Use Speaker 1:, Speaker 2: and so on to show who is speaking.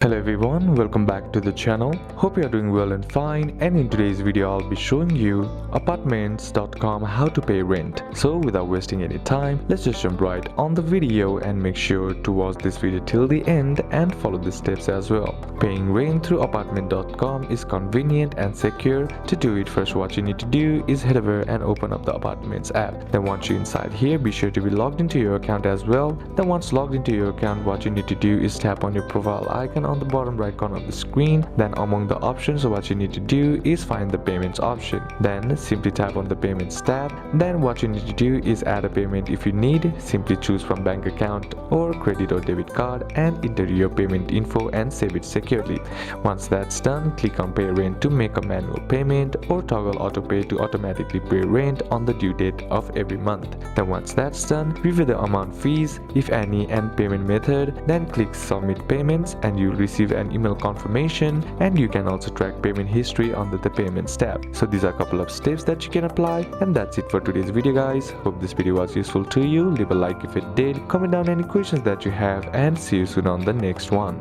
Speaker 1: Hello everyone, welcome back to the channel. Hope you are doing well and fine, and in today's video I'll be showing you apartments.com how to pay rent. So without wasting any time, let's just jump right on the video and make sure to watch this video till the end and follow the steps as well. Paying rent through apartment.com is convenient and secure. To do it, first what you need to do is head over and open up the Apartments app. Then once you're inside here, be sure to be logged into your account as well. Then once logged into your account, what you need to do is tap on your profile icon on the bottom right corner of the screen. Then among the options, what you need to do is find the payments option. Then simply tap on the payments tab. Then what you need to do is add a payment if you need. Simply choose from bank account or credit or debit card and enter your payment info and save it securely. Once that's done, click on pay rent to make a manual payment or toggle auto pay to automatically pay rent on the due date of every month. Then once that's done, review the amount fees, if any, and payment method. Then click submit payments and you'll receive an email confirmation, and you can also track payment history under the payments tab. So these are a couple of steps that you can apply, and that's it for today's video guys. Hope this video was useful to you. Leave a like if it did, comment down any questions that you have, and see you soon on the next one.